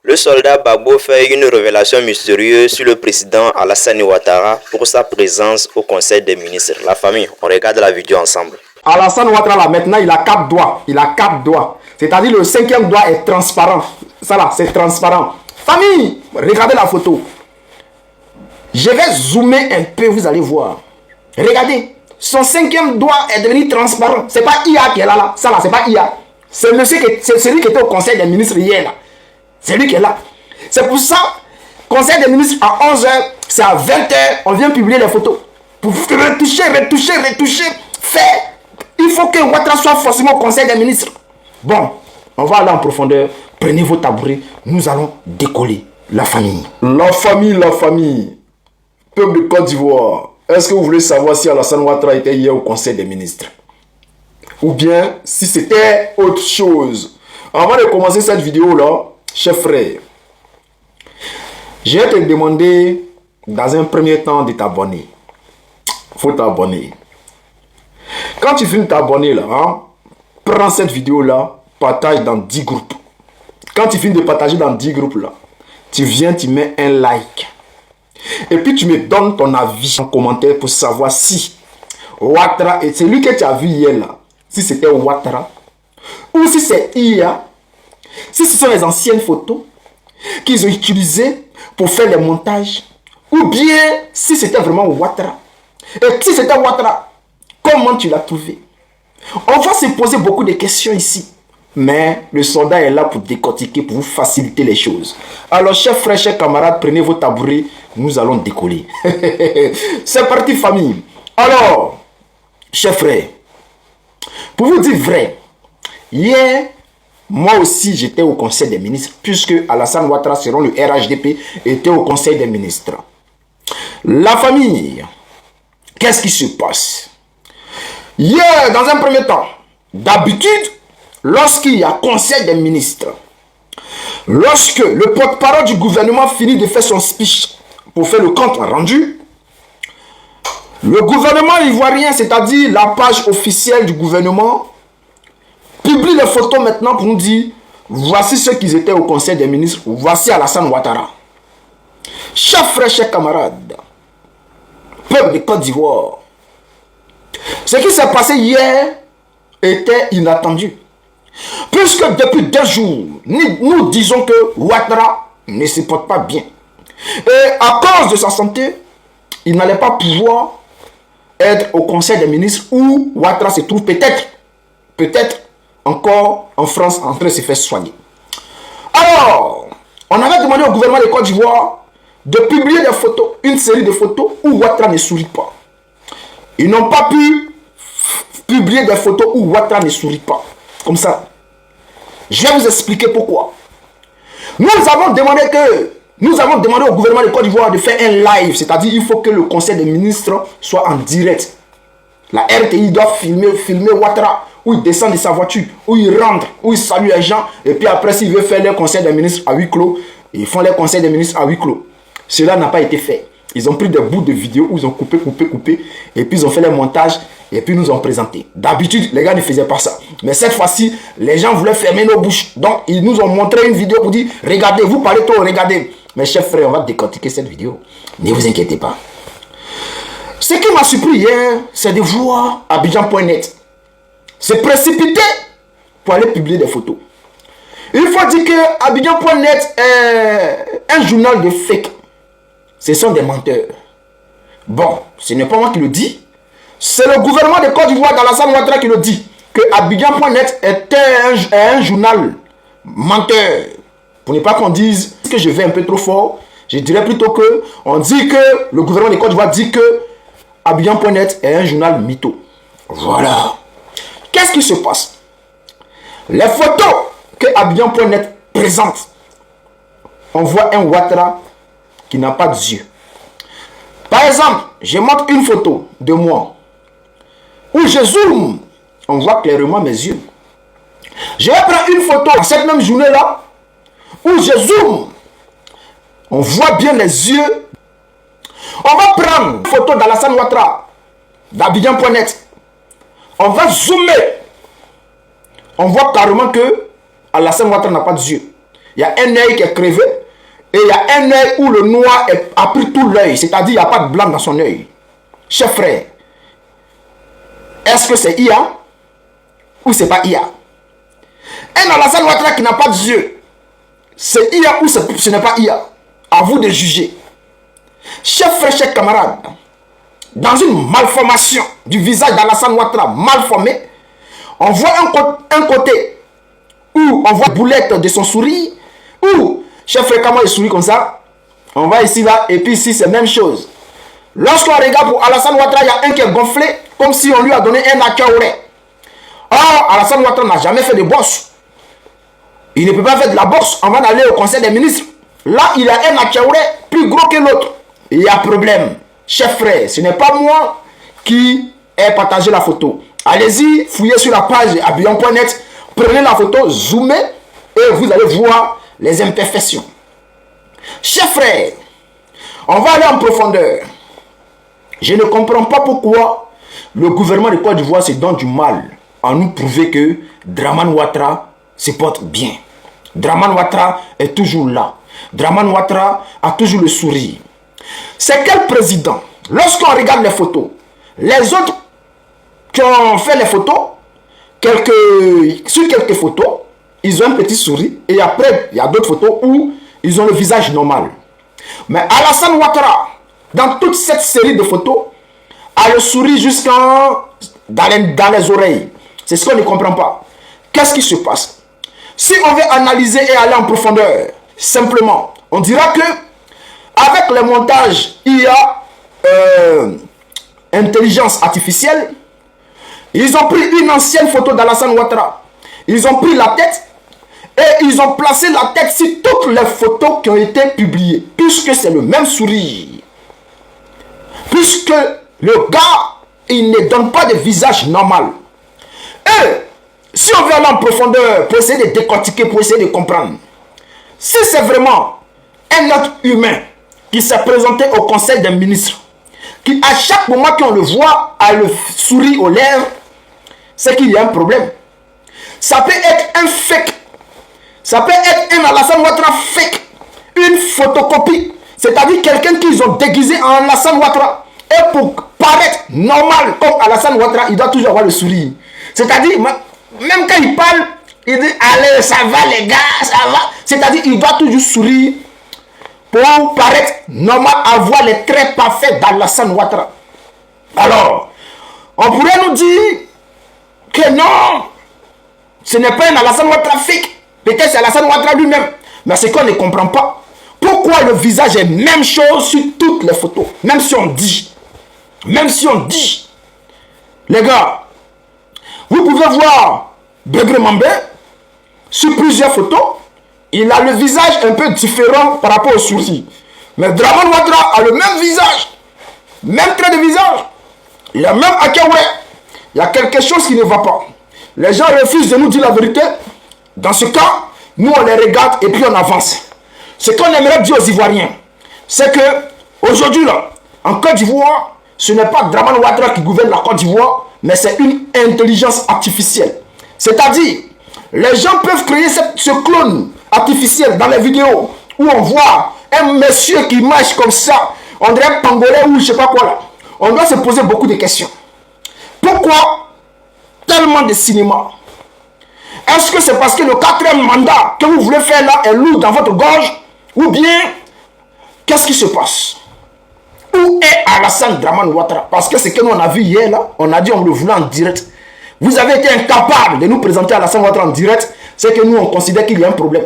Le soldat Gbagbo fait une révélation mystérieuse sur le président Alassane Ouattara pour sa présence au Conseil des ministres. La famille, on regarde la vidéo ensemble. Alassane Ouattara, là, maintenant, il a 4 doigts. Il a 4 doigts. C'est-à-dire le 5e doigt est transparent. Ça là, c'est transparent. Famille, regardez la photo. Je vais zoomer un peu, vous allez voir. Regardez, son 5e doigt est devenu transparent. C'est pas IA qui est là. Ça là, c'est pas IA. C'est celui qui était au Conseil des ministres hier là. C'est lui qui est là. C'est pour ça, Conseil des ministres à 11h, c'est à 20h, on vient publier les photos. Pour retoucher, faire. Il faut que Ouattara soit forcément au Conseil des ministres. Bon, on va aller en profondeur. Prenez vos tabourets, nous allons décoller. La famille. La famille. Peuple de Côte d'Ivoire, est-ce que vous voulez savoir si Alassane Ouattara était hier au Conseil des ministres? Ou bien si c'était autre chose? Avant de commencer cette vidéo-là, chef frère, je vais te demander dans un premier temps de t'abonner. Faut t'abonner. Quand tu finis de t'abonner là, prends cette vidéo-là, partage dans 10 groupes. Quand tu finis de partager dans 10 groupes là, tu viens, tu mets un like. Et puis tu me donnes ton avis en commentaire pour savoir si Ouattara, et c'est lui que tu as vu hier là, si c'était Ouattara, ou si c'est IA, si ce sont les anciennes photos qu'ils ont utilisées pour faire les montages, ou bien si c'était vraiment Ouattara. Et si c'était Ouattara, comment tu l'as trouvé? On va se poser beaucoup de questions ici. Mais le soldat est là pour décortiquer, pour vous faciliter les choses. Alors, chers frères, chers camarades, prenez vos tabourets, nous allons décoller. C'est parti, famille. Alors, chers frères, pour vous dire vrai, hier, moi aussi, j'étais au Conseil des ministres, puisque Alassane Ouattara, selon le RHDP, était au Conseil des ministres. La famille, qu'est-ce qui se passe? Hier, dans un premier temps, d'habitude, lorsqu'il y a Conseil des ministres, lorsque le porte-parole du gouvernement finit de faire son speech pour faire le compte rendu, le gouvernement ivoirien, c'est-à-dire la page officielle du gouvernement, publie les photos maintenant pour nous dire voici ceux qui étaient au Conseil des ministres, voici Alassane Ouattara. Chers frères, chers camarades, peuple de Côte d'Ivoire, ce qui s'est passé hier était inattendu. Puisque depuis 2 jours, nous disons que Ouattara ne se porte pas bien. Et à cause de sa santé, il n'allait pas pouvoir être au Conseil des ministres où Ouattara se trouve peut-être encore en France en train de se faire soigner. Alors, on avait demandé au gouvernement de Côte d'Ivoire de publier des photos, une série de photos où Ouattara ne sourit pas. Ils n'ont pas pu publier des photos où Ouattara ne sourit pas. Comme ça. Je vais vous expliquer pourquoi. Nous avons demandé au gouvernement de Côte d'Ivoire de faire un live. C'est-à-dire qu'il faut que le Conseil des ministres soit en direct. La RTI doit filmer Ouattara, où il descend de sa voiture, où il rentre, où il salue les gens. Et puis après, s'il veut faire le Conseil des ministres à huis clos, ils font le Conseil des ministres à huis clos. Cela n'a pas été fait. Ils ont pris des bouts de vidéos où ils ont coupé. Et puis ils ont fait le montage. Et puis nous ont présenté. D'habitude, les gars ne faisaient pas ça. Mais cette fois-ci, les gens voulaient fermer nos bouches. Donc, ils nous ont montré une vidéo pour dire, regardez, vous parlez trop, regardez. Mes chers frères, on va décortiquer cette vidéo. Ne vous inquiétez pas. Ce qui m'a surpris hier, c'est de voir Abidjan.net se précipiter pour aller publier des photos. Il faut dire que Abidjan.net est un journal de fake. Ce sont des menteurs. Bon, ce n'est pas moi qui le dis. C'est le gouvernement de Côte d'Ivoire d'Alassane Ouattara qui le dit. Que Abidjan.net est un journal menteur. Pour ne pas qu'on dise que je vais un peu trop fort, je dirais plutôt que on dit que le gouvernement de Côte d'Ivoire dit que Abidjan.net est un journal mytho. Voilà. Qu'est-ce qui se passe? Les photos que Abidjan.net présente, on voit un Ouattara qui n'a pas d'yeux. Par exemple, je montre une photo de moi où je zoome, on voit clairement mes yeux. Je vais prendre une photo à cette même journée-là, où je zoome, on voit bien les yeux. On va prendre une photo d'Alassane Ouattara, d'Abidjan.net. On va zoomer. On voit carrément que Alassane Ouattara n'a pas d'yeux. Il y a un œil qui est crevé. Et il y a un œil où le noir a pris tout l'œil. C'est-à-dire il n'y a pas de blanc dans son œil. Chers frères, est-ce que c'est IA ou c'est pas IA? Un Alassane Ouattara qui n'a pas d'yeux, c'est IA ou ce n'est pas IA? À vous de juger. Chers frères, chers camarades, dans une malformation du visage d'Alassane Ouattara mal formé, on voit un côté où on voit la boulette de son sourire, où, chers frères, comment il sourit comme ça, on va ici, là, et puis ici, c'est la même chose. Lorsqu'on regarde pour Alassane Ouattara, il y a un qui est gonflé, comme si on lui a donné un Akaoré. Or, Alassane Ouattara n'a jamais fait de boxe. Il ne peut pas faire de la boxe avant d'aller au conseil des ministres. Là, il a un Akaoré plus gros que l'autre. Il y a problème. Chers frères, ce n'est pas moi qui ai partagé la photo. Allez-y, fouillez sur la page abillon.net, prenez la photo, zoomez et vous allez voir les imperfections. Chers frères, on va aller en profondeur. Je ne comprends pas pourquoi le gouvernement de Côte d'Ivoire se donne du mal à nous prouver que Dramane Ouattara se porte bien. Dramane Ouattara est toujours là. Dramane Ouattara a toujours le sourire. C'est quel président? Lorsqu'on regarde les photos, les autres qui ont fait les photos, sur quelques photos, ils ont un petit sourire. Et après, il y a d'autres photos où ils ont le visage normal. Mais Alassane Ouattara, dans toute cette série de photos, a le sourire jusqu'en dans les oreilles. C'est ce qu'on ne comprend pas. Qu'est-ce qui se passe? Si on veut analyser et aller en profondeur, simplement, on dira que avec le montage IA, intelligence artificielle, ils ont pris une ancienne photo d'Alassane Ouattara. Ils ont pris la tête et ils ont placé la tête sur toutes les photos qui ont été publiées. Puisque c'est le même sourire. Puisque le gars, il ne donne pas de visage normal. Et si on veut aller en profondeur pour essayer de décortiquer, pour essayer de comprendre, si c'est vraiment un être humain qui s'est présenté au conseil des ministres, qui à chaque moment qu'on le voit a le sourire aux lèvres, c'est qu'il y a un problème. Ça peut être un fake. Ça peut être un Alassane Ouattara fake. Une photocopie. C'est-à-dire quelqu'un qu'ils ont déguisé en Alassane Ouattara. Et pour paraître normal comme Alassane Ouattara, il doit toujours avoir le sourire. C'est-à-dire, même quand il parle, il dit allez, ça va les gars, ça va. C'est-à-dire, il doit toujours sourire pour paraître normal, avoir les traits parfaits d'Alassane Ouattara. Alors, on pourrait nous dire que non, ce n'est pas un Alassane Ouattara fake. Peut-être c'est Alassane Ouattara lui-même. Mais ce qu'on ne comprend pas, pourquoi le visage est même chose sur toutes les photos. Même si on dit, les gars, vous pouvez voir Begré Mambé sur plusieurs photos. Il a le visage un peu différent par rapport au sourcil. Mais Dramane Ouattara a le même visage, même trait de visage, il a même Akaoué. Il y a quelque chose qui ne va pas. Les gens refusent de nous dire la vérité. Dans ce cas, nous on les regarde et puis on avance. Ce qu'on aimerait dire aux Ivoiriens, c'est que aujourd'hui là, en Côte d'Ivoire, ce n'est pas Dramane Ouattara qui gouverne la Côte d'Ivoire, mais c'est une intelligence artificielle. C'est-à-dire, les gens peuvent créer ce clone artificiel dans les vidéos où on voit un monsieur qui marche comme ça, on dirait un pangolais ou je sais pas quoi là. On doit se poser beaucoup de questions. Pourquoi tellement de cinéma? Est-ce que c'est parce que le 4e mandat que vous voulez faire là est lourd dans votre gorge? Ou bien, qu'est-ce qui se passe? Où est Alassane Dramane Ouattara? Parce que ce que nous on a vu hier là, on a dit on le voulait en direct. Vous avez été incapable de nous présenter Alassane Ouattara en direct. C'est que nous on considère qu'il y a un problème.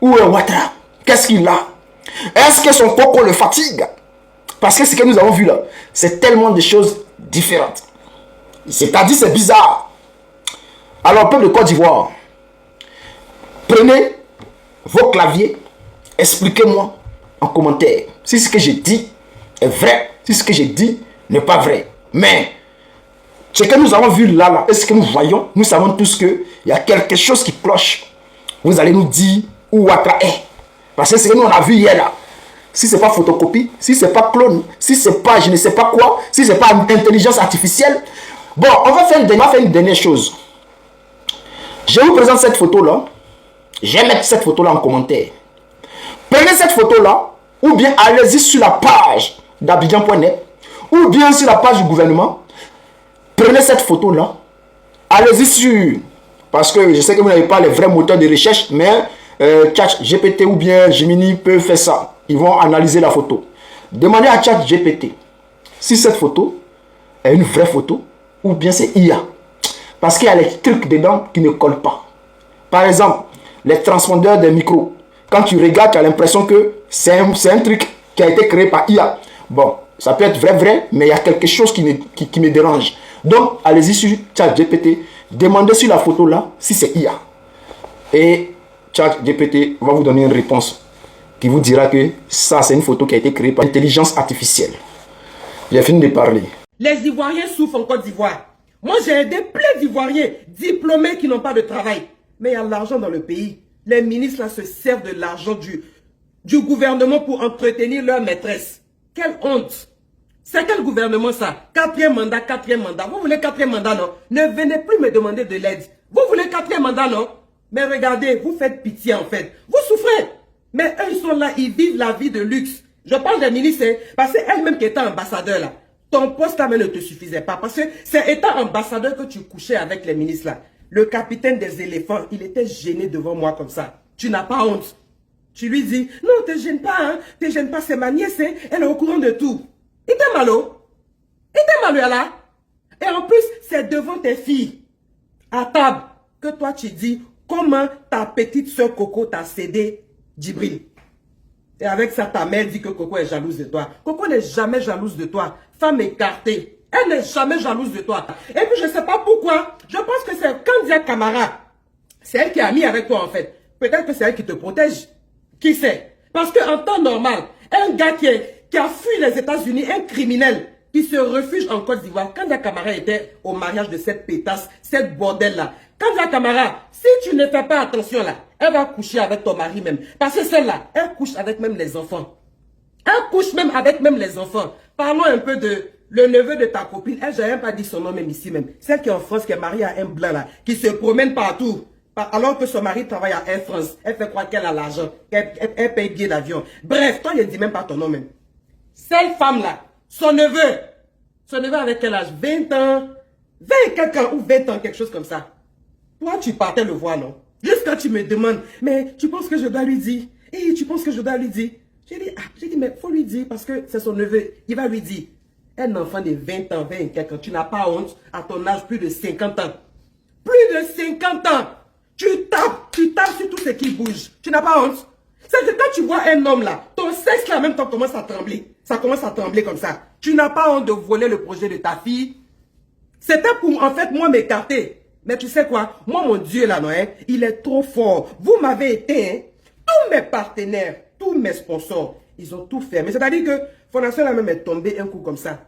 Où est Ouattara? Qu'est-ce qu'il a? Est-ce que son coco le fatigue? Parce que ce que nous avons vu là, c'est tellement de choses différentes. C'est-à-dire c'est bizarre. Alors peuple de Côte d'Ivoire, prenez vos claviers, expliquez-moi en commentaire si ce que j'ai dit est vrai, si ce que j'ai dit n'est pas vrai. Mais ce que nous avons vu là, et ce que nous voyons, nous savons tous qu'il y a quelque chose qui cloche. Vous allez nous dire où Ouattara est. Parce que ce que nous on a vu hier là, si ce n'est pas photocopie, si ce n'est pas clone, si ce n'est pas je ne sais pas quoi, si ce n'est pas intelligence artificielle. Bon, on va faire une dernière chose. Je vous présente cette photo là. Je vais mettre cette photo-là en commentaire. Prenez cette photo-là, ou bien allez-y sur la page d'Abidjan.net, ou bien sur la page du gouvernement. Prenez cette photo-là, allez-y sur... Parce que je sais que vous n'avez pas les vrais moteurs de recherche, mais ChatGPT ou bien Gemini peuvent faire ça. Ils vont analyser la photo. Demandez à ChatGPT si cette photo est une vraie photo ou bien c'est IA. Parce qu'il y a les trucs dedans qui ne collent pas. Par exemple, les transpondeurs des micros. Quand tu regardes, tu as l'impression que c'est un truc qui a été créé par IA. Bon, ça peut être vrai, mais il y a quelque chose qui me dérange. Donc, allez-y sur ChatGPT. Demandez sur la photo là si c'est IA. Et ChatGPT va vous donner une réponse qui vous dira que ça, c'est une photo qui a été créée par l'intelligence artificielle. J'ai fini de parler. Les Ivoiriens souffrent en Côte d'Ivoire. Moi, j'ai aidé plein d'Ivoiriens diplômés qui n'ont pas de travail. Mais il y a l'argent dans le pays. Les ministres là se servent de l'argent du gouvernement pour entretenir leur maîtresse. Quelle honte! C'est quel gouvernement ça? Quatrième mandat. Vous voulez quatrième mandat, non? Ne venez plus me demander de l'aide. Vous voulez quatrième mandat, non? Mais regardez, vous faites pitié en fait. Vous souffrez. Mais eux, ils sont là, ils vivent la vie de luxe. Je parle des ministres, parce que elle-même qui était ambassadeur là. Ton poste là ne te suffisait pas. Parce que c'est étant ambassadeur que tu couchais avec les ministres là. Le capitaine des éléphants, il était gêné devant moi comme ça. Tu n'as pas honte. Tu lui dis, non, te gêne pas, hein. Te gêne pas, c'est ma nièce, hein. Elle est au courant de tout. Il était malo. Il était malo là. Et en plus, c'est devant tes filles, à table, que toi tu dis comment ta petite soeur Coco t'a cédé Djibril. Et avec ça, ta mère dit que Coco est jalouse de toi. Coco n'est jamais jalouse de toi. Femme écartée. Elle n'est jamais jalouse de toi. Et puis, je ne sais pas pourquoi. Je pense que c'est Kandia Camara. C'est elle qui a mis avec toi, en fait. Peut-être que c'est elle qui te protège. Qui sait? Parce qu'en temps normal, un gars qui a fui les États-Unis, un criminel, qui se refuge en Côte d'Ivoire, Kandia Camara était au mariage de cette pétasse, cette bordel-là. Kandia Camara, si tu ne fais pas attention là, elle va coucher avec ton mari même. Parce que celle-là, elle couche avec même les enfants. Elle couche même avec même les enfants. Parlons un peu de le neveu de ta copine. Elle, j'ai même pas dit son nom même ici même. Celle qui est en France, qui est mariée à un blanc là, qui se promène partout. Alors que son mari travaille à Air France. Elle fait croire qu'elle a l'argent. Elle paye billet d'avion. Bref, toi, il ne dit même pas ton nom même. Cette femme-là, son neveu avec quel âge? 20 ans, 20 quelques ans ou 20 ans, quelque chose comme ça. Toi, tu partais le voir, non? Juste quand tu me demandes, mais tu penses que je dois lui dire? Et tu penses que je dois lui dire? J'ai dit, mais il faut lui dire parce que c'est son neveu. Il va lui dire. Un enfant de 20 ans, 20 quelques ans, tu n'as pas honte à ton âge, plus de 50 ans. Plus de 50 ans. Tu tapes sur tout ce qui bouge. Tu n'as pas honte? C'est que quand tu vois un homme là, ton sexe là, en même temps commence à trembler. Ça commence à trembler comme ça. Tu n'as pas honte de voler le projet de ta fille. C'était pour, en fait, moi m'écarter. Mais tu sais quoi? Moi, mon Dieu là, non, hein, il est trop fort. Vous m'avez été, hein, tous mes partenaires, tous mes sponsors, ils ont tout fait. Mais c'est-à-dire que Fondation là même est tombée un coup comme ça.